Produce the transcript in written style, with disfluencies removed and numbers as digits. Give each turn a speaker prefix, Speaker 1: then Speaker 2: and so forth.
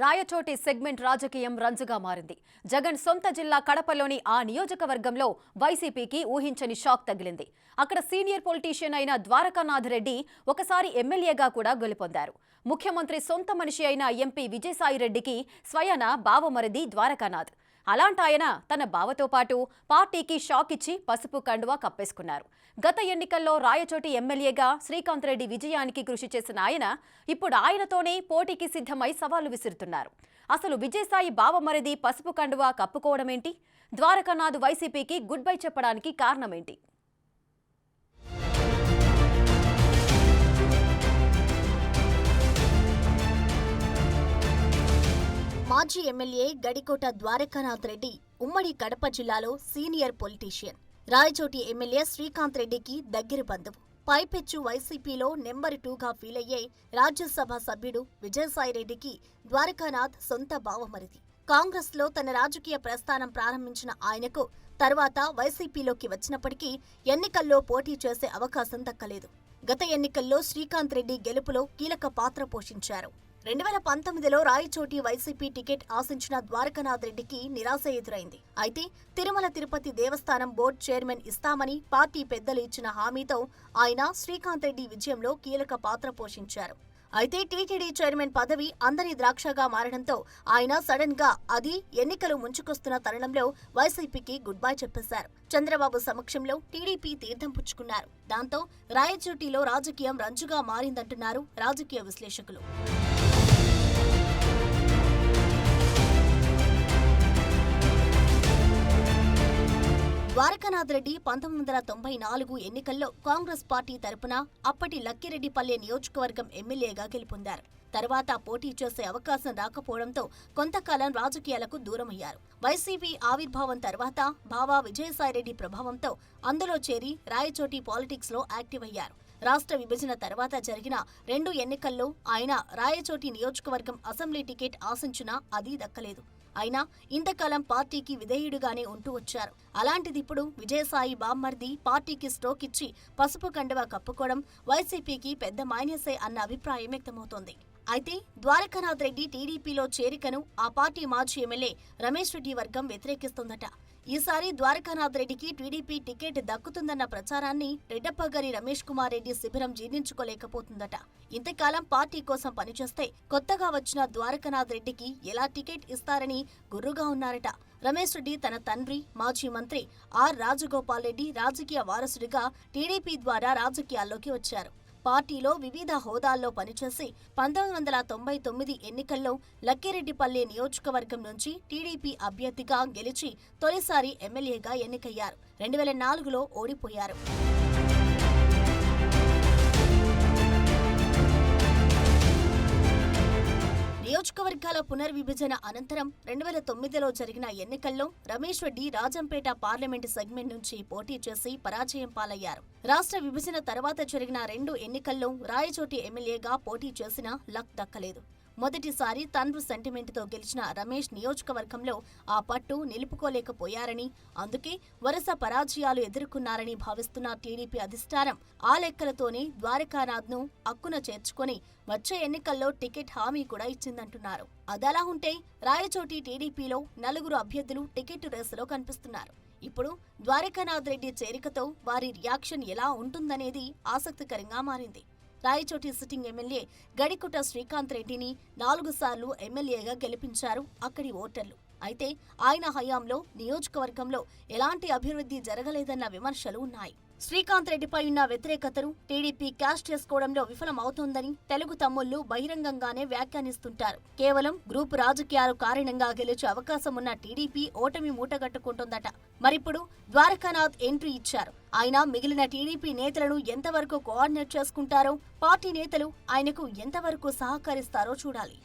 Speaker 1: Rayachoti segment రాజకీయం రంజుగా మారింది. జగన్ సొంత జిల్లా కడపలోని ఆ నియోజకవర్గంలో వైసీపీకి ఊహించని షాక్ తగిలింది. అక్కడ సీనియర్ పొలిటీషియన్ అయిన ద్వారకానాథ్ రెడ్డి ఒకసారి ఎమ్మెల్యేగా కూడా గెలుపొందారు. ముఖ్యమంత్రి సొంత మనిషి అయిన ఎంపీ విజయసాయిరెడ్డికి స్వయాన బావమరిది ద్వారకానాథ్. అలాంటాయన తన బావతో పాటు పార్టీకి షాక్ ఇచ్చి పసుపు కండువా కప్పేసుకున్నారు. గత ఎన్నికల్లో రాయచోటి ఎమ్మెల్యేగా శ్రీకాంత్ రెడ్డి విజయానికి కృషి చేసిన ఆయన ఇప్పుడు ఆయనతోనే పోటీకి సిద్ధమై సవాలు విసురుతున్నారు. అసలు విజయసాయి బావమరిది పసుపు కండువా కప్పుకోవడమేంటి? ద్వారకానాథ్ వైసీపీకి గుడ్ బై చెప్పడానికి కారణమేంటి?
Speaker 2: మాజీ ఎమ్మెల్యే గడికోట ద్వారకానాథ్ రెడ్డి ఉమ్మడి కడప జిల్లాలో senior politician. Rayachoti MLA Srikanth రెడ్డికి దగ్గరి బంధువు. పైపెచ్చు వైసీపీలో నెంబర్ 2గా ఫీలయ్యే రాజ్యసభ సభ్యుడు విజయసాయిరెడ్డికి ద్వారకానాథ్ సొంత బావమరిది. కాంగ్రెస్ లో తన రాజకీయ ప్రస్థానం ప్రారంభించిన ఆయనకు తర్వాత వైసీపీలోకి వచ్చినప్పటికీ ఎన్నికల్లో పోటీ చేసే అవకాశం దక్కలేదు. గత ఎన్నికల్లో శ్రీకాంత్ రెడ్డి గెలుపులో కీలక పాత్ర పోషించారు. 2019లో రాయచోటి వైసీపీ టికెట్ ఆశించిన ద్వారకానాథ్ రెడ్డికి నిరాశ ఎదురైంది. అయితే తిరుమల తిరుపతి దేవస్థానం బోర్డు చైర్మన్ ఇస్తామని పార్టీ పెద్దలు ఇచ్చిన హామీతో ఆయన శ్రీకాంత్ రెడ్డి విజయంలో కీలక పాత్ర పోషించారు. అయితే టీటీడీ చైర్మన్ పదవి అందరి ద్రాక్షగా మారడంతో ఆయన సడన్ గా అది ఎన్నికలు ముంచుకొస్తున్న తరుణంలో వైసీపీకి గుడ్ బై చెప్పేశారు. చంద్రబాబు సమక్షంలో టీడీపీ తీర్థం పుచ్చుకున్నారు. దాంతో రాయచోటిలో రాజకీయం రంజుగా మారిందంటున్నారు రాజకీయ విశ్లేషకులు. ద్వారకానాథ్ రెడ్డి 1994 ఎన్నికల్లో కాంగ్రెస్ పార్టీ తరపున అప్పటి లక్కిరెడ్డిపల్లె నియోజకవర్గం ఎమ్మెల్యేగా గెలుపొందారు. తర్వాత పోటీ చేసే అవకాశం రాకపోవడంతో కొంతకాలం రాజకీయాలకు దూరమయ్యారు. వైసీపీ ఆవిర్భావం తర్వాత బావా విజయసాయిరెడ్డి ప్రభావంతో అందులో చేరి రాయచోటి పాలిటిక్స్ లో యాక్టివ్ అయ్యారు. రాష్ట్ర విభజన తర్వాత జరిగిన 2 ఎన్నికల్లో ఆయన రాయచోటి నియోజకవర్గం అసెంబ్లీ టికెట్ ఆశించినా అది దక్కలేదు. అయినా ఇంతకాలం పార్టీకి విధేయుడుగానే ఉంటూ వచ్చారు. అలాంటిదిప్పుడు విజయసాయి బామ్మర్ది పార్టీకి స్ట్రోక్ ఇచ్చి పసుపు కండువా కప్పుకోవడం వైసీపీకి పెద్ద మైనసే అన్న అభిప్రాయం వ్యక్తమవుతోంది. అయితే ద్వారకానాథ్ రెడ్డి టీడీపీలో చేరికను ఆ పార్టీ మాజీ ఎమ్మెల్యే రమేష్ రెడ్డి వర్గం వ్యతిరేకిస్తోందట. ఈసారి ద్వారకానాథ్ రెడ్డికి టీడీపీ టికెట్ దక్కుతుందన్న ప్రచారాన్ని రెడ్డప్పగారి రమేష్ కుమార్ రెడ్డి శిబిరం జీర్ణించుకోలేకపోతుందట. ఇంతకాలం పార్టీ కోసం పనిచేస్తే కొత్తగా వచ్చిన ద్వారకానాథ్ రెడ్డికి ఎలా టికెట్ ఇస్తారని గుర్రుగా ఉన్నారట. రమేష్ రెడ్డి తన తండ్రి మాజీ మంత్రి ఆర్ రాజగోపాల్ రెడ్డి రాజకీయ వారసుడిగా టీడీపీ ద్వారా రాజకీయాల్లోకి వచ్చారు. పార్టీలో వివిధ హోదాల్లో పనిచేసి 1999 ఎన్నికల్లో లక్కిరెడ్డిపల్లె నియోజకవర్గం నుంచి టీడీపీ అభ్యర్థిగా గెలిచి తొలిసారి ఎమ్మెల్యేగా ఎన్నికయ్యారు. 2004లో ఓడిపోయారు. నియోజకవర్గాల పునర్విభజన అనంతరం 2009లో జరిగిన ఎన్నికల్లో రమేష్ రెడ్డి రాజంపేట పార్లమెంటు సెగ్మెంట్ నుంచి పోటీ చేసి పరాజయం పాలయ్యారు. రాష్ట్ర విభజన తర్వాత జరిగిన 2 ఎన్నికల్లో రాయచోటి ఎమ్మెల్యేగా పోటీ చేసినా లక్ దక్కలేదు. మొదటిసారి తండ్రి సెంటిమెంట్తో గెలిచిన రమేష్ నియోజకవర్గంలో ఆ పట్టు నిలుపుకోలేకపోయారని, అందుకే వరుస పరాజయాలు ఎదుర్కొన్నారని భావిస్తున్న టీడీపీ అధిష్టానం ఆ లెక్కలతోనే ద్వారకానాథ్ను అక్కున చేర్చుకొని వచ్చే ఎన్నికల్లో టికెట్ హామీ కూడా ఇచ్చిందంటున్నారు. అదలా ఉంటే రాయచోటి టీడీపీలో 4 అభ్యర్థులు టికెట్ రేసులో కనిపిస్తున్నారు. ఇప్పుడు ద్వారకానాథ్ రెడ్డి చేరికతో వారి రియాక్షన్ ఎలా ఉంటుందనేది ఆసక్తికరంగా మారింది. రాయచోటి సిట్టింగ్ ఎమ్మెల్యే గడికోట శ్రీకాంత్ రెడ్డిని 4 సార్లు ఎమ్మెల్యేగా గెలిపించారు అక్కడి ఓటర్లు. అయితే ఆయన హయాంలో నియోజకవర్గంలో ఎలాంటి అభివృద్ధి జరగలేదన్న విమర్శలు ఉన్నాయి. శ్రీకాంత్ రెడ్డిపై ఉన్న వ్యతిరేకతను టీడీపీ క్యాష్ చేసుకోవడంలో విఫలమవుతోందని తెలుగు తమ్ముళ్లు బహిరంగంగానే వ్యాఖ్యానిస్తుంటారు. కేవలం గ్రూపు రాజకీయాల కారణంగా గెలిచే అవకాశం ఉన్న టీడీపీ ఓటమి మూటగట్టుకుంటోందట. మరిప్పుడు ద్వారకానాథ్ ఎంట్రీ ఇచ్చారు. ఆయన మిగిలిన టీడీపీ నేతలను ఎంతవరకు కోఆర్డినేట్ చేసుకుంటారో, పార్టీ నేతలు ఆయనకు ఎంతవరకు సహకరిస్తారో చూడాలి.